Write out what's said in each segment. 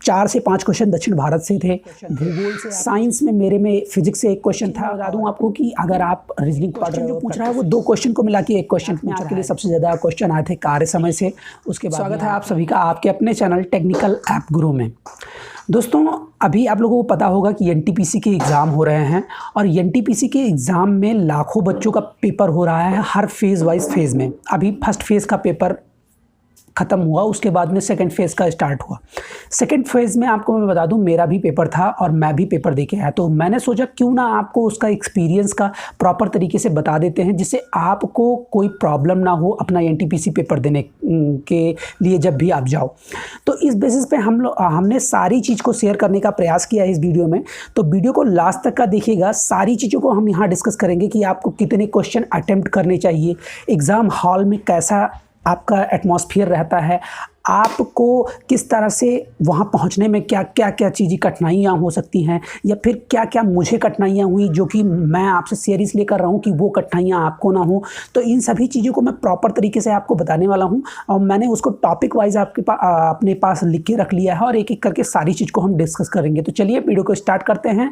4 से 5 क्वेश्चन दक्षिण भारत से थे। भूगोल से, साइंस में मेरे में फिजिक्स से एक क्वेश्चन था। बता दूं आपको कि अगर आप रीजनिंग पढ़ रहे हो, जो पूछ रहा है वो 2 क्वेश्चन को मिला के एक क्वेश्चन पूछ रहा है। आपके लिए सबसे ज़्यादा क्वेश्चन आए थे कार्य समय से। उसके बाद स्वागत है आप सभी का आपके अपने चैनल टेक्निकल ऐप गुरु में। दोस्तों, अभी आप लोगों को पता होगा कि एनटीपीसी के एग्ज़ाम हो रहे हैं और एनटीपीसी के एग्ज़ाम में लाखों बच्चों का पेपर हो रहा है हर फेज़ वाइज फेज़ में। अभी फर्स्ट फेज़ का पेपर ख़त्म हुआ, उसके बाद में सेकंड फेज़ का स्टार्ट हुआ। सेकंड फेज़ में आपको मैं बता दूं मेरा भी पेपर था और मैं भी पेपर दे के आया, तो मैंने सोचा क्यों ना आपको उसका एक्सपीरियंस का प्रॉपर तरीके से बता देते हैं जिससे आपको कोई प्रॉब्लम ना हो अपना एनटीपीसी पेपर देने के लिए जब भी आप जाओ। तो इस बेसिस पे हमने सारी चीज़ को शेयर करने का प्रयास किया है इस वीडियो में, तो वीडियो को लास्ट तक का देखिएगा। सारी चीज़ों को हम यहाँ डिस्कस करेंगे कि आपको कितने क्वेश्चन अटेम्प्ट करने चाहिए, एग्ज़ाम हॉल में कैसा आपका एटमॉस्फेयर रहता है, आपको किस तरह से वहाँ पहुँचने में क्या क्या चीज़ें कठिनाइयाँ हो सकती हैं, या फिर क्या क्या मुझे कठिनाइयाँ हुई जो कि मैं आपसे शेयर इसलिए कर रहा हूँ कि वो कठिनाइयाँ आपको ना हो। तो इन सभी चीज़ों को मैं प्रॉपर तरीके से आपको बताने वाला हूँ और मैंने उसको टॉपिक वाइज अपने पास लिख के रख लिया है और एक एक करके सारी चीज़ को हम डिस्कस करेंगे। तो चलिए वीडियो को स्टार्ट करते हैं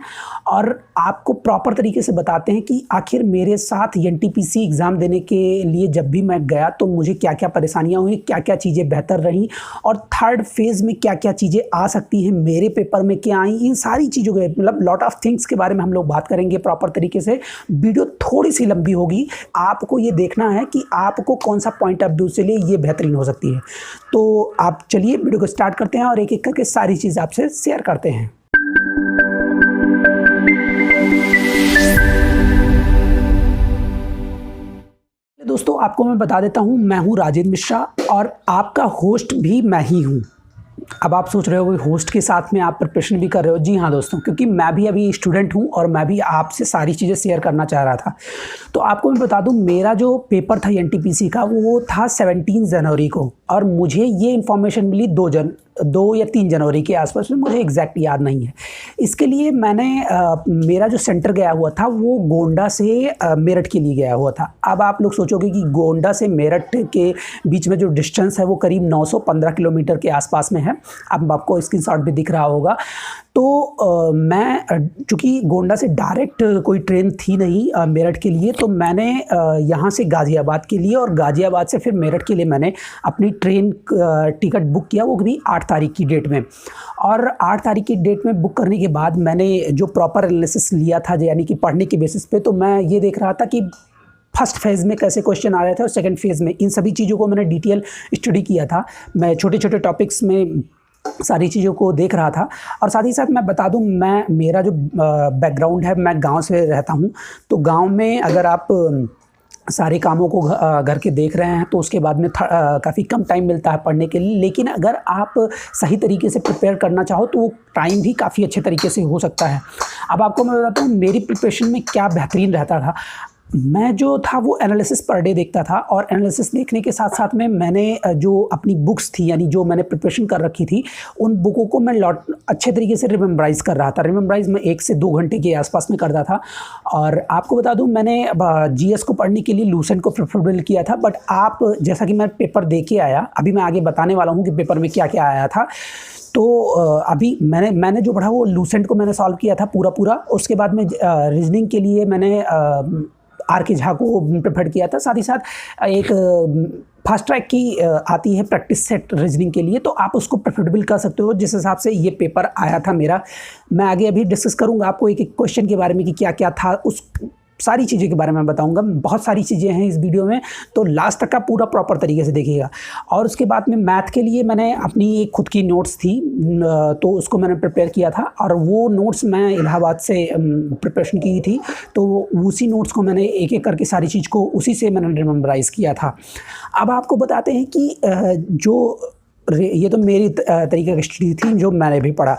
और आपको प्रॉपर तरीके से बताते हैं कि आखिर मेरे साथ एनटीपीसी एग्ज़ाम देने के लिए जब भी मैं गया तो मुझे क्या क्या परेशानियाँ हुई, क्या क्या चीज़ें बेहतर रही और थर्ड फेज़ में क्या क्या चीज़ें आ सकती हैं, मेरे पेपर में क्या आई, इन सारी चीज़ों के मतलब लॉट ऑफ थिंग्स के बारे में हम लोग बात करेंगे प्रॉपर तरीके से। वीडियो थोड़ी सी लंबी होगी, आपको ये देखना है कि आपको कौन सा पॉइंट ऑफ व्यू से लिए ये बेहतरीन हो सकती है। तो आप चलिए वीडियो को स्टार्ट करते हैं और एक एक करके सारी चीज़ आपसे शेयर करते हैं। दोस्तों, आपको मैं बता देता हूं, मैं हूं राजेंद्र मिश्रा और आपका होस्ट भी मैं ही हूं। अब आप सोच रहे हो होस्ट के साथ में आप प्रिपरेशन भी कर रहे हो। जी हाँ दोस्तों, क्योंकि मैं भी अभी स्टूडेंट हूं और मैं भी आपसे सारी चीज़ें शेयर करना चाह रहा था। तो आपको मैं बता दूं, मेरा जो पेपर था एनटीपीसी का वो था 17 जनवरी को और मुझे ये इन्फॉर्मेशन मिली 2 या 3 जनवरी के आसपास में, मुझे एग्जैक्ट याद नहीं है। इसके लिए मैंने मेरा जो सेंटर गया हुआ था वो गोंडा से मेरठ के लिए गया हुआ था। अब आप लोग सोचोगे कि गोंडा से मेरठ के बीच में जो डिस्टेंस है वो करीब 915 किलोमीटर के आसपास में है। अब आपको स्क्रीनशॉट भी दिख रहा होगा। तो मैं चूँकि गोंडा से डायरेक्ट कोई ट्रेन थी नहीं मेरठ के लिए, तो मैंने यहाँ से गाज़ियाबाद के लिए और गाज़ियाबाद से फिर मेरठ के लिए मैंने अपनी ट्रेन टिकट बुक किया, वो भी 8 तारीख की डेट में। और 8 तारीख की डेट में बुक करने के बाद मैंने जो प्रॉपर एनालिसिस लिया था, यानी कि पढ़ने के बेसिस पे, तो मैं ये देख रहा था कि फर्स्ट फेज़ में कैसे क्वेश्चन आ रहे थे और सेकंड फेज़ में, इन सभी चीज़ों को मैंने डिटेल स्टडी किया था। मैं छोटे छोटे टॉपिक्स में सारी चीज़ों को देख रहा था। और साथ ही साथ मैं बता दूं, मेरा जो बैकग्राउंड है, मैं गांव से रहता हूं। तो गांव में अगर आप सारे कामों को घर के देख रहे हैं तो उसके बाद में काफ़ी कम टाइम मिलता है पढ़ने के लिए, लेकिन अगर आप सही तरीके से प्रिपेयर करना चाहो तो वो टाइम भी काफ़ी अच्छे तरीके से हो सकता है। अब आपको मैं बताता हूँ मेरी प्रिपरेशन में क्या बेहतरीन रहता था। मैं जो था वो एनालिसिस पर डे देखता था और एनालिसिस देखने के साथ साथ में मैंने जो अपनी बुक्स थी, यानी जो मैंने प्रिपरेशन कर रखी थी, उन बुकों को मैं अच्छे तरीके से रिमेम्बराइज़ कर रहा था। रिमेम्बराइज़ मैं 1 से 2 घंटे के आसपास में करता था। और आपको बता दूं, मैंने जीएस को पढ़ने के लिए लूसेंट को प्रेफरेबल किया था, बट आप जैसा कि मैं पेपर दे के आया, अभी मैं आगे बताने वाला हूँ कि पेपर में क्या क्या आया था। तो अभी मैंने जो पढ़ा वो लूसेंट को मैंने सॉल्व किया था पूरा। उसके बाद में रीजनिंग के लिए मैंने आर.के. झा को प्रेफर किया था। साथ ही साथ एक फास्ट ट्रैक की आती है प्रैक्टिस सेट रीजनिंग के लिए, तो आप उसको प्रेफरेबल कर सकते हो जिस हिसाब से ये पेपर आया था मेरा। मैं आगे अभी डिस्कस करूँगा आपको एक एक क्वेश्चन के बारे में कि क्या क्या था, उस सारी चीज़ों के बारे में बताऊंगा। बहुत सारी चीज़ें हैं इस वीडियो में, तो लास्ट तक का पूरा प्रॉपर तरीके से देखिएगा। और उसके बाद में मैथ के लिए मैंने अपनी एक खुद की नोट्स थी, तो उसको मैंने प्रिपेयर किया था और वो नोट्स मैं इलाहाबाद से प्रिपरेशन की थी, तो उसी नोट्स को मैंने एक एक करके सारी चीज़ को उसी से मैंने रिमेम्बराइज़ किया था। अब आपको बताते हैं कि ये तो मेरी तरीके की स्टडी थी जो मैंने भी पढ़ा।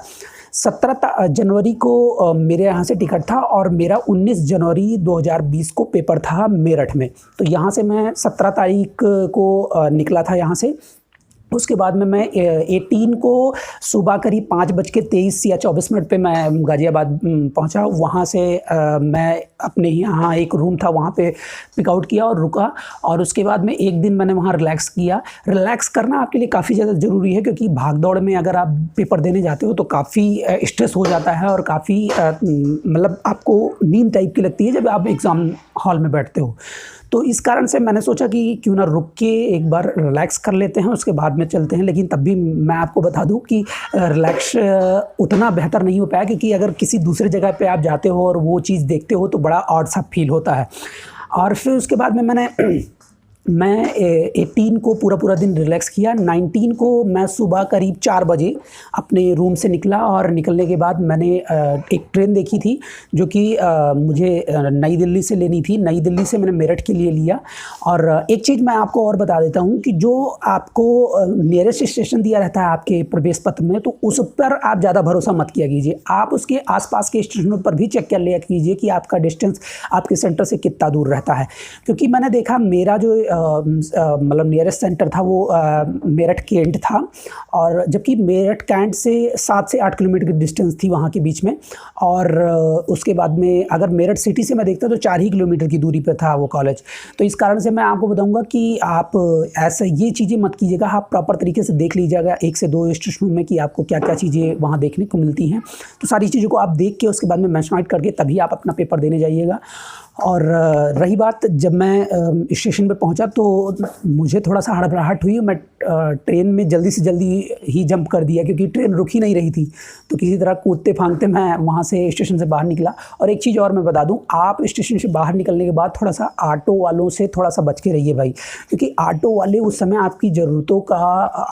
17 जनवरी को मेरे यहाँ से टिकट था और मेरा 19 जनवरी 2020 को पेपर था मेरठ में। तो यहाँ से मैं 17 तारीख को निकला था यहाँ से उसके बाद में मैं 18 को सुबह करीब 5:23 या 24 मिनट पे मैं गाज़ियाबाद पहुंचा। वहाँ से मैं अपने यहाँ एक रूम था वहाँ पे पिकआउट किया और रुका, और उसके बाद में एक दिन मैंने वहाँ रिलैक्स किया। रिलैक्स करना आपके लिए काफ़ी ज़्यादा ज़रूरी है, क्योंकि भाग-दौड़ में अगर आप पेपर देने जाते हो तो काफ़ी स्ट्रेस हो जाता है और काफ़ी मतलब आपको नींद टाइप की लगती है जब आप एग्ज़ाम हॉल में बैठते हो। तो इस कारण से मैंने सोचा कि क्यों ना रुक के एक बार रिलैक्स कर लेते हैं, उसके बाद में चलते हैं। लेकिन तब भी मैं आपको बता दूं कि रिलैक्स उतना बेहतर नहीं हो पाया, क्योंकि अगर किसी दूसरे जगह पे आप जाते हो और वो चीज़ देखते हो तो बड़ा ऑड सा फील होता है। और फिर उसके बाद में मैं 18 को पूरा दिन रिलैक्स किया। 19 को मैं सुबह करीब 4 बजे अपने रूम से निकला, और निकलने के बाद मैंने एक ट्रेन देखी थी जो कि मुझे नई दिल्ली से लेनी थी। नई दिल्ली से मैंने मेरठ के लिए लिया। और एक चीज़ मैं आपको और बता देता हूँ कि जो आपको नियरेस्ट स्टेशन दिया रहता है आपके प्रवेश पत्र में, तो उस पर आप ज़्यादा भरोसा मत किया कीजिए। आप उसके आसपास के स्टेशनों पर भी चेक कर लिया कीजिए कि आपका डिस्टेंस आपके सेंटर से कितना दूर रहता है। क्योंकि मैंने देखा मेरा जो मतलब नियरेस्ट सेंटर था वो मेरठ कैंट था, और जबकि मेरठ कैंट से 7 से 8 किलोमीटर की डिस्टेंस थी वहाँ के बीच में। और उसके बाद में अगर मेरठ सिटी से मैं देखता तो 4 ही किलोमीटर की दूरी पे था वो कॉलेज। तो इस कारण से मैं आपको बताऊँगा कि आप ऐसा ये चीज़ें मत कीजिएगा। आप प्रॉपर तरीके से देख लीजिएगा 1 से 2 स्टेशनों में कि आपको क्या क्या चीज़ें वहाँ देखने को मिलती हैं। तो सारी चीज़ों को आप देख के उसके बाद में मैच करके तभी आप अपना पेपर देने जाइएगा। और रही बात, जब मैं स्टेशन पे पहुंचा तो मुझे थोड़ा सा हड़बड़ाहट हुई। मैं ट्रेन में जल्दी से जल्दी ही जंप कर दिया, क्योंकि ट्रेन रुक ही नहीं रही थी। तो किसी तरह कूदते फांगते मैं वहाँ से स्टेशन से बाहर निकला। और एक चीज़ और मैं बता दूं, आप स्टेशन से बाहर निकलने के बाद थोड़ा सा ऑटो वालों से थोड़ा सा बच के रहिए भाई, क्योंकि ऑटो वाले उस समय आपकी ज़रूरतों का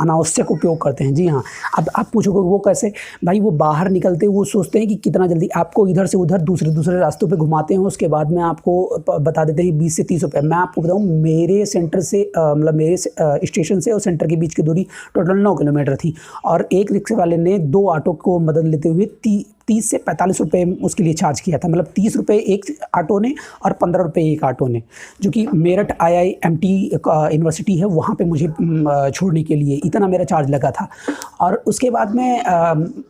अनावश्यक उपयोग करते हैं। जी हाँ, अब आप पूछोगे वो कैसे? भाई वो बाहर निकलते वो सोचते हैं कि कितना जल्दी आपको इधर से उधर दूसरे रास्तों पर घुमाते हैं। उसके बाद में आपको बता देते हैं 20 से 30 रुपये। मैं आपको बताऊं, मेरे सेंटर से मतलब मेरे स्टेशन से और सेंटर के बीच की दूरी टोटल 9 किलोमीटर थी, और एक रिक्शे वाले ने 2 ऑटो को मदद लेते हुए 30 से 45 रुपये उसके लिए चार्ज किया था। मतलब 30 रुपये एक ऑटो ने और 15 रुपये एक ऑटो ने, जो कि मेरठ IIMT यूनिवर्सिटी है वहाँ पे मुझे छोड़ने के लिए इतना मेरा चार्ज लगा था। और उसके बाद में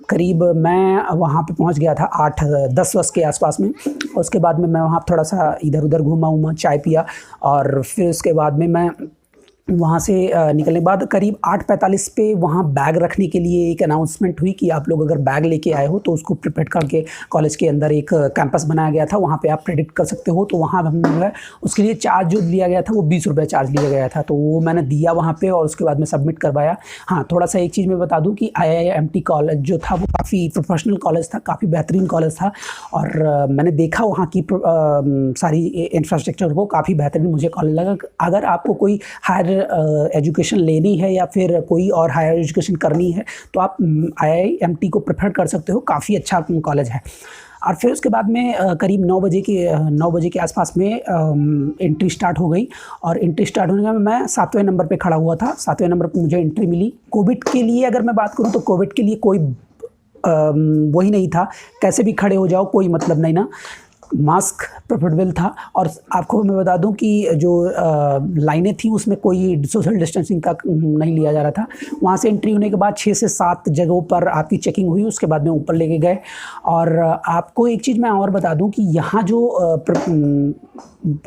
करीब मैं वहाँ पे पहुँच गया था 8-10 के आसपास में। उसके बाद में मैं वहाँ थोड़ा सा इधर उधर घूमा, चाय पिया, और फिर उसके बाद में मैं वहाँ से निकलने के बाद करीब 8:45 पे वहाँ बैग रखने के लिए एक अनाउंसमेंट हुई कि आप लोग अगर बैग लेके आए हो तो उसको प्रिपेयर करके कॉलेज के अंदर एक कैंपस बनाया गया था, वहाँ पे आप प्रेडिक्ट कर सकते हो। तो वहाँ हम जो है उसके लिए चार्ज जो लिया गया था वो 20 रुपये चार्ज लिया गया था। तो वो मैंने दिया वहाँ पे, और उसके बाद में सबमिट करवाया। हाँ, थोड़ा सा एक चीज़ मैं बता दूँ कि IIMT कॉलेज जो था वो काफ़ी प्रोफेशनल कॉलेज था, काफ़ी बेहतरीन कॉलेज था। और मैंने देखा वहाँ की सारी इंफ्रास्ट्रक्चर को काफ़ी बेहतरीन मुझे कॉलेज लगा। अगर आपको कोई हायर एजुकेशन लेनी है या फिर कोई और हायर एजुकेशन करनी है तो आप IIMT को प्रेफर कर सकते हो, काफ़ी अच्छा कॉलेज है। और फिर उसके बाद में करीब 9 बजे के आसपास में एंट्री स्टार्ट हो गई, और एंट्री स्टार्ट होने का मैं 7वें नंबर पे खड़ा हुआ था। 7वें नंबर पे मुझे एंट्री मिली। कोविड के लिए अगर मैं बात करूँ तो कोविड के लिए कोई वही नहीं था, कैसे भी खड़े हो जाओ कोई मतलब नहीं ना। मास्क प्रेफरेबल था। और आपको मैं बता दूं कि जो लाइनें थी उसमें कोई सोशल डिस्टेंसिंग का नहीं लिया जा रहा था। वहाँ से एंट्री होने के बाद 6 से 7 जगहों पर आपकी चेकिंग हुई, उसके बाद में ऊपर लेके गए। और आपको एक चीज़ मैं और बता दूं कि यहाँ जो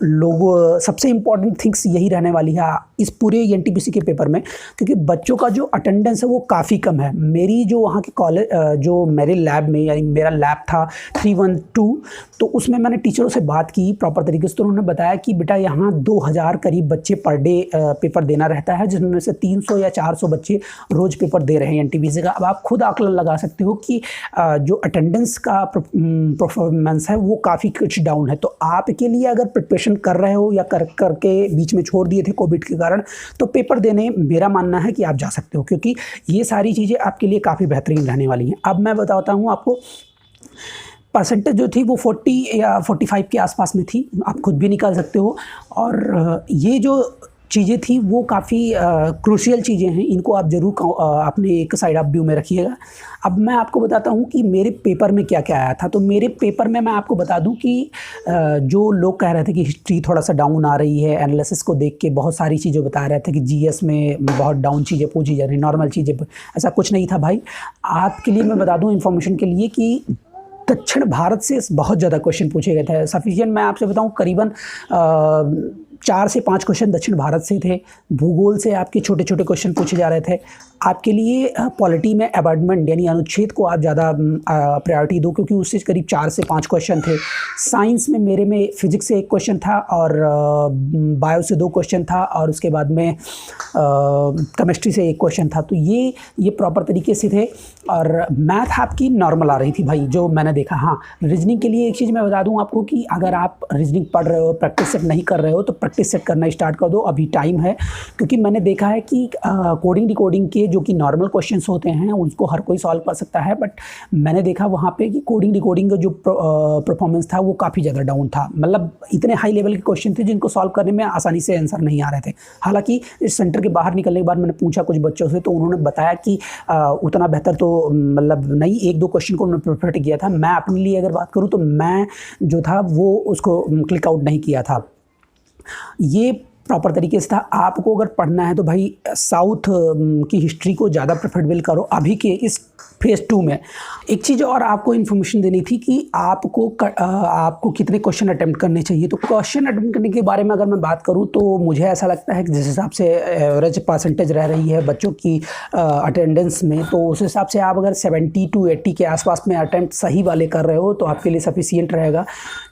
लोग सबसे इम्पॉर्टेंट थिंग्स यही रहने वाली है इस पूरे NTPC के पेपर में, क्योंकि बच्चों का जो अटेंडेंस है वो काफ़ी कम है। मेरी जो वहाँ के कॉलेज जो मेरे लैब में, यानी मेरा लैब था 312, तो उसमें मैंने टीचरों से बात की प्रॉपर तरीके से। तो उन्होंने बताया कि बेटा यहाँ 2000 करीब बच्चे पर डे पेपर देना रहता है, जिसमें से 300 या 400 बच्चे रोज़ पेपर दे रहे हैं NTPC का। अब आप खुद आकलन लगा सकते हो कि जो अटेंडेंस का परफॉर्मेंस है वो काफ़ी कुछ डाउन है। तो आपके लिए अगर प्रिपरेशन कर रहे हो या करके बीच में छोड़ दिए थे कोविड के कारण, तो पेपर देने मेरा मानना है कि आप जा सकते हो, क्योंकि ये सारी चीज़ें आपके लिए काफ़ी बेहतरीन रहने वाली हैं। अब मैं बताता हूँ आपको, परसेंटेज जो थी वो 40 या 45 के आसपास में थी, आप खुद भी निकाल सकते हो। और ये जो चीज़ें थी वो काफ़ी क्रूशियल चीज़ें हैं, इनको आप ज़रूर अपने एक साइड ऑफ व्यू में रखिएगा। अब मैं आपको बताता हूँ कि मेरे पेपर में क्या-क्या आया था। तो मेरे पेपर में मैं आपको बता दूँ कि जो लोग कह रहे थे कि हिस्ट्री थोड़ा-सा डाउन आ रही है, एनालिसिस को देख के बहुत सारी चीज़ें बता रहे थे कि जीएस में बहुत डाउन चीज़ें पूछी जा रही, नॉर्मल चीज़ें, ऐसा कुछ नहीं था भाई। आपके लिए मैं बता दूँ इन्फॉर्मेशन के लिए कि दक्षिण भारत से बहुत ज़्यादा क्वेश्चन पूछे गए थे। सफिशिएंट मैं आपसे बताऊँ करीबन 4 से 5 क्वेश्चन दक्षिण भारत से थे। भूगोल से आपके छोटे-छोटे क्वेश्चन पूछे जा रहे थे। आपके लिए पॉलिटी में अबैंडमेंट यानी अनुच्छेद को आप ज़्यादा प्रायोरिटी दो, क्योंकि उससे करीब 4 से 5 क्वेश्चन थे। साइंस में मेरे में फिजिक्स से 1 क्वेश्चन था और बायो से 2 क्वेश्चन था और उसके बाद में केमिस्ट्री से 1 क्वेश्चन था। तो ये प्रॉपर तरीके से थे और मैथ आपकी नॉर्मल आ रही थी भाई, जो मैंने देखा। हाँ, रीजनिंग के लिए एक चीज़ मैं बता दूं आपको कि अगर आप रीजनिंग पढ़ रहे हो, प्रैक्टिस सेट नहीं कर रहे हो, तो प्रैक्टिस सेट करना स्टार्ट कर दो, अभी टाइम है। क्योंकि मैंने देखा है कि कोडिंग डिकोडिंग के जो कि नॉर्मल क्वेश्चंस होते हैं उनको हर कोई सॉल्व कर सकता है, बट मैंने देखा वहाँ पे कि कोडिंग डिकोडिंग का जो परफॉर्मेंस था वो काफ़ी ज़्यादा डाउन था। मतलब इतने हाई लेवल के क्वेश्चन थे जिनको सॉल्व करने में आसानी से आंसर नहीं आ रहे थे। हालांकि इस सेंटर के बाहर निकलने के बाद मैंने पूछा कुछ बच्चों से, तो उन्होंने बताया कि उतना बेहतर तो मतलब नहीं, 1-2 क्वेश्चन को उन्होंने परफेक्ट किया था। मैं अपने लिए अगर बात करूँ तो मैं जो था वो उसको क्लिक आउट नहीं किया था। ये प्रॉपर तरीके से था। आपको अगर पढ़ना है तो भाई साउथ की हिस्ट्री को ज़्यादा प्रेफरेबल करो अभी के इस फेज़ 2 में। एक चीज़ और आपको इन्फॉर्मेशन देनी थी कि आपको कितने क्वेश्चन अटेम्प्ट करने चाहिए। तो क्वेश्चन अटेम्प्ट करने के बारे में अगर मैं बात करूं तो मुझे ऐसा लगता है कि जिस हिसाब से एवरेज परसेंटेज रह रही है बच्चों की अटेंडेंस में, तो उस हिसाब से आप अगर 70 to 80 के आसपास में अटेम्प्ट सही वाले कर रहे हो तो आपके लिए सफिशिएंट रहेगा,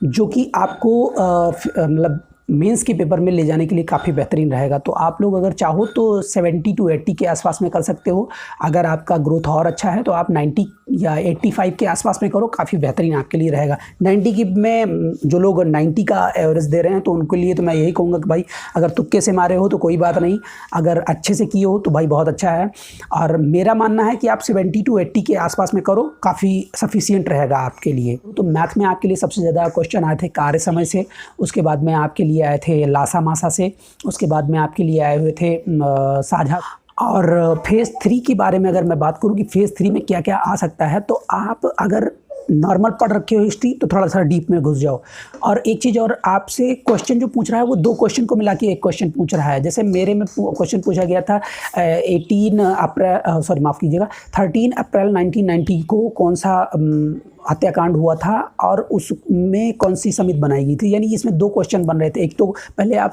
जो कि आपको मतलब मेंस के पेपर में ले जाने के लिए काफ़ी बेहतरीन रहेगा। तो आप लोग अगर चाहो तो 70 to 80 के आसपास में कर सकते हो। अगर आपका ग्रोथ और अच्छा है तो आप 90 या 85 के आसपास में करो, काफ़ी बेहतरीन आपके लिए रहेगा। 90 की में जो लोग 90 का एवरेज दे रहे हैं तो उनके लिए तो मैं यही कहूँगा कि भाई अगर तुक्के से मारे हो तो कोई बात नहीं, अगर अच्छे से किए हो तो भाई बहुत अच्छा है। और मेरा मानना है कि आप 70 to 80 के आसपास में करो, काफ़ी सफिशिएंट रहेगा आपके लिए। तो मैथ में आपके लिए सबसे ज़्यादा क्वेश्चन आए थे कार्य समय से, उसके बाद में आपके लिए आए थे लासा मासा से, उसके बाद में आपके लिए आए हुए थे साझा। और फेज़ 3 के बारे में अगर मैं बात करूं कि फेज़ 3 में क्या क्या आ सकता है, तो आप अगर नॉर्मल पढ़ रखे हो हिस्ट्री तो थोड़ा सा डीप में घुस जाओ। और एक चीज़ और, आपसे क्वेश्चन जो पूछ रहा है वो 2 क्वेश्चन को मिला के 1 क्वेश्चन पूछ रहा है। जैसे मेरे में क्वेश्चन पूछा गया था 13 अप्रैल 1990 को कौन सा हत्याकांड हुआ था और उसमें कौन सी समिति बनाई गई थी। यानी इसमें 2 क्वेश्चन बन रहे थे। एक तो पहले आप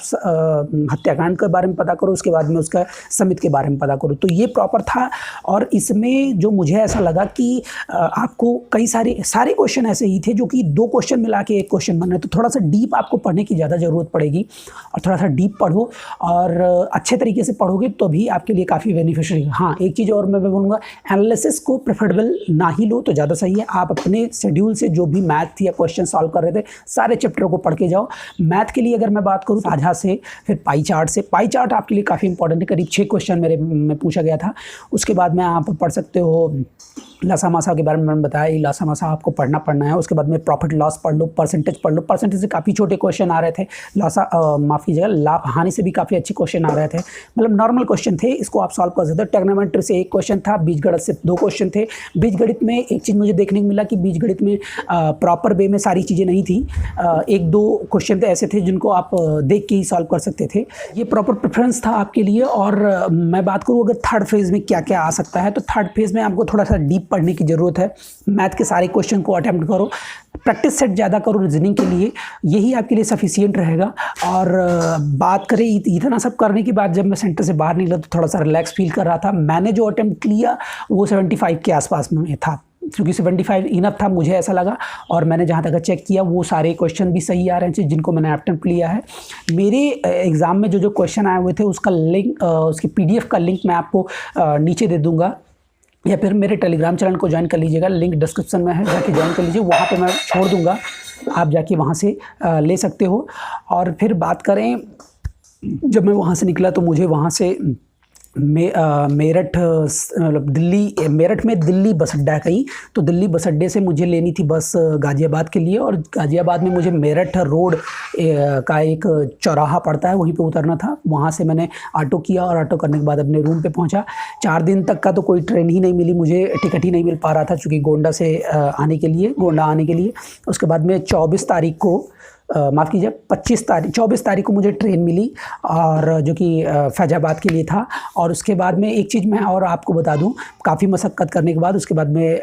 हत्याकांड के बारे में पता करो, उसके बाद में उसका समिति के बारे में पता करो। तो ये प्रॉपर था। और इसमें जो मुझे ऐसा लगा कि आपको कई सारे क्वेश्चन ऐसे ही थे जो कि 2 क्वेश्चन मिला के 1 क्वेश्चन बन रहे। तो थोड़ा सा डीप आपको पढ़ने की ज़्यादा ज़रूरत पड़ेगी और थोड़ा सा डीप पढ़ो और अच्छे तरीके से पढ़ोगे तो भी आपके लिए काफ़ी बेनिफिशियल है। हाँ, एक चीज़ और मैं बोलूँगा, एनालिसिस को प्रेफरेबल ना ही लो तो ज़्यादा सही है। आप अपने शेड्यूल से जो भी मैथ या क्वेश्चन सॉल्व कर रहे थे सारे चैप्टर को पढ़ के जाओ। मैथ के लिए अगर मैं बात करूँ साझा से, फिर पाई चार्ट से। पाई चार्ट आपके लिए काफ़ी इंपॉर्टेंट है, करीब 6 क्वेश्चन मेरे में पूछा गया था। उसके बाद में आप पढ़ सकते हो लासा मासा के बारे में मैंने बताया, लासा मासा आपको पढ़ना है। उसके बाद में प्रॉफिट लॉस पढ़ लो, परसेंटेज पढ़ लो। परसेंटेज से काफ़ी छोटे क्वेश्चन आ रहे थे। माफ़ कीजिएगा, लाभ हानि से भी काफ़ी अच्छे क्वेश्चन आ रहे थे। मतलब नॉर्मल क्वेश्चन थे, इसको आप सॉल्व कर सकते हो। ट्रिग्नोमेट्री से 1 क्वेश्चन था, बीजगणित से 2 क्वेश्चन थे। बीजगणित में एक चीज़ मुझे देखने को मिला कि बीजगणित में प्रॉपर वे में सारी चीज़ें नहीं थी। 1-2 क्वेश्चन तो ऐसे थे जिनको आप देख के ही सॉल्व कर सकते थे। ये प्रॉपर प्रेफरेंस था आपके लिए। और मैं बात करूँ अगर थर्ड फेज़ में क्या क्या आ सकता है, तो थर्ड फेज़ में आपको थोड़ा सा डीप पढ़ने की ज़रूरत है। मैथ के सारे क्वेश्चन को अटेम्प्ट करो, प्रैक्टिस सेट ज़्यादा करो रीजनिंग के लिए, यही आपके लिए सफिशिएंट रहेगा। और बात करें इतना सब करने के बाद जब मैं सेंटर से बाहर निकला तो थोड़ा सा रिलैक्स फील कर रहा था। मैंने जो अटेम्प्ट लिया वो 75 के आसपास में था, क्योंकि 75 इनफ था मुझे ऐसा लगा। और मैंने जहाँ तक चेक किया वो सारे क्वेश्चन भी सही आ रहे हैं जिनको मैंने अटेम्प्ट लिया है। मेरे एग्ज़ाम में जो क्वेश्चन आए हुए थे उसका लिंक, उसकी PDF का लिंक मैं आपको नीचे दे दूँगा, या फिर मेरे टेलीग्राम चैनल को ज्वाइन कर लीजिएगा, लिंक डिस्क्रिप्शन में है, जाके ज्वाइन कर लीजिए। वहाँ पे मैं छोड़ दूँगा, आप जाके वहाँ से ले सकते हो। और फिर बात करें, जब मैं वहाँ से निकला तो मुझे वहाँ से मेरठ मतलब दिल्ली, मेरठ में दिल्ली बस अड्डा है कहीं, तो दिल्ली बस अड्डे से मुझे लेनी थी बस गाज़ियाबाद के लिए, और गाज़ियाबाद में मुझे मेरठ रोड का एक चौराहा पड़ता है, वहीं पे उतरना था। वहाँ से मैंने ऑटो किया और ऑटो करने के बाद अपने रूम पे पहुँचा। 4 दिन तक का तो कोई ट्रेन ही नहीं मिली मुझे, टिकट ही नहीं मिल पा रहा था चूँकि गोंडा आने के लिए। उसके बाद में 24 तारीख को माफ़ कीजिए 24 तारीख को मुझे ट्रेन मिली, और जो कि फैज़ाबाद के लिए था। और उसके बाद में एक चीज़ मैं और आपको बता दूं, काफ़ी मशक्क़त करने के बाद उसके बाद में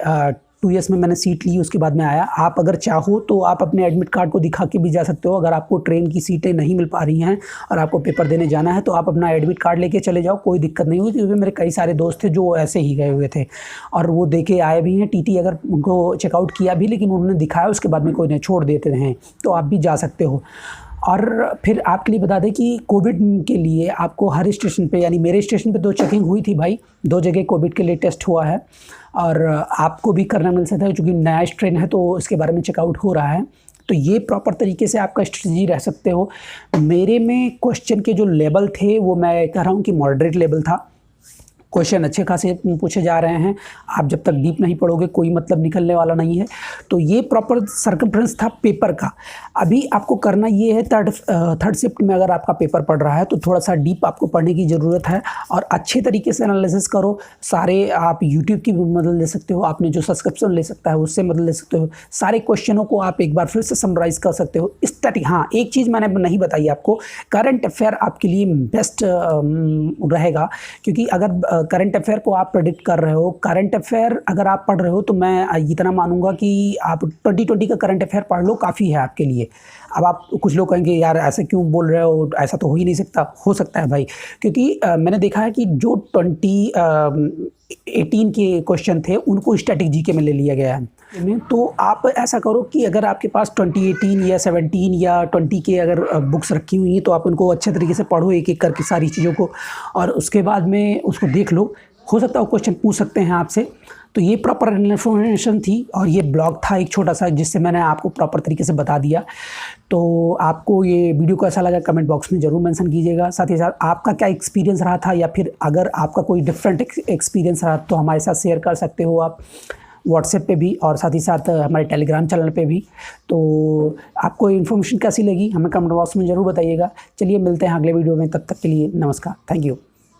2 ईयर्स में मैंने सीट ली, उसके बाद में आया। आप अगर चाहो तो आप अपने एडमिट कार्ड को दिखा के भी जा सकते हो। अगर आपको ट्रेन की सीटें नहीं मिल पा रही हैं और आपको पेपर देने जाना है तो आप अपना एडमिट कार्ड लेके चले जाओ, कोई दिक्कत नहीं होगी, क्योंकि मेरे कई सारे दोस्त थे जो ऐसे ही गए हुए थे और वो दे के आए भी हैं। टीटी अगर उनको चेकआउट किया भी, लेकिन उन्होंने दिखाया, उसके बाद में कोई नहीं, छोड़ देते हैं, तो आप भी जा सकते हो। और फिर आपके लिए बता दें कि कोविड के लिए आपको हर स्टेशन पे, यानी मेरे स्टेशन पे 2 चेकिंग हुई थी भाई, 2 जगह कोविड के लिए टेस्ट हुआ है, और आपको भी करना मिल सकता है, क्योंकि नया स्ट्रेन है तो इसके बारे में चेकआउट हो रहा है। तो ये प्रॉपर तरीके से आपका स्ट्रेटजी रह सकते हो। मेरे में क्वेश्चन के जो लेवल थे वो मैं कह रहा हूँ कि मॉडरेट लेवल था। क्वेश्चन अच्छे खासे पूछे जा रहे हैं, आप जब तक डीप नहीं पढ़ोगे कोई मतलब निकलने वाला नहीं है। तो ये प्रॉपर सर्कमफ्रेंस था पेपर का। अभी आपको करना ये है, थर्ड शिफ्ट में अगर आपका पेपर पढ़ रहा है तो थोड़ा सा डीप आपको पढ़ने की ज़रूरत है, और अच्छे तरीके से एनालिसिस करो। सारे आप यूट्यूब की भी मदद ले सकते हो, आपने जो सब्सक्रिप्शन ले सकता है उससे मदद ले सकते हो। सारे क्वेश्चनों को आप एक बार फिर से समराइज़ कर सकते हो। हाँ, एक चीज़ मैंने नहीं बताई आपको, करंट अफेयर आपके लिए बेस्ट रहेगा, क्योंकि अगर करंट अफेयर को आप प्रेडिक्ट कर रहे हो, करंट अफेयर अगर आप पढ़ रहे हो, तो मैं इतना मानूंगा कि आप 2020 का करंट अफेयर पढ़ लो, काफ़ी है आपके लिए। अब आप कुछ लोग कहेंगे यार ऐसे क्यों बोल रहे हो, ऐसा तो हो ही नहीं सकता। हो सकता है भाई, क्योंकि मैंने देखा है कि जो 2018 के क्वेश्चन थे उनको स्टैटिक जीके में ले लिया गया है। तो आप ऐसा करो कि अगर आपके पास 2018 या 17 या 20 के अगर बुक्स रखी हुई हैं तो आप उनको अच्छे तरीके से पढ़ो, एक एक करके सारी चीज़ों को, और उसके बाद में उसको देख लो। हो सकता है वो क्वेश्चन पूछ सकते हैं आपसे। तो ये प्रॉपर इन्फॉर्मेशन थी, और ये ब्लॉग था एक छोटा सा जिससे मैंने आपको प्रॉपर तरीके से बता दिया। तो आपको ये वीडियो कैसा लगा कमेंट बॉक्स में ज़रूर मेंशन कीजिएगा। साथ ही साथ आपका क्या एक्सपीरियंस रहा था, या फिर अगर आपका कोई डिफरेंट एक्सपीरियंस रहा तो हमारे साथ शेयर कर सकते हो आप व्हाट्सएप पे भी, और साथ ही साथ हमारे टेलीग्राम चैनल पे भी। तो आपको इन्फॉर्मेशन कैसी लगी हमें कमेंट बॉक्स में ज़रूर बताइएगा। चलिए मिलते हैं अगले वीडियो में, तब तक के लिए नमस्कार, थैंक यू।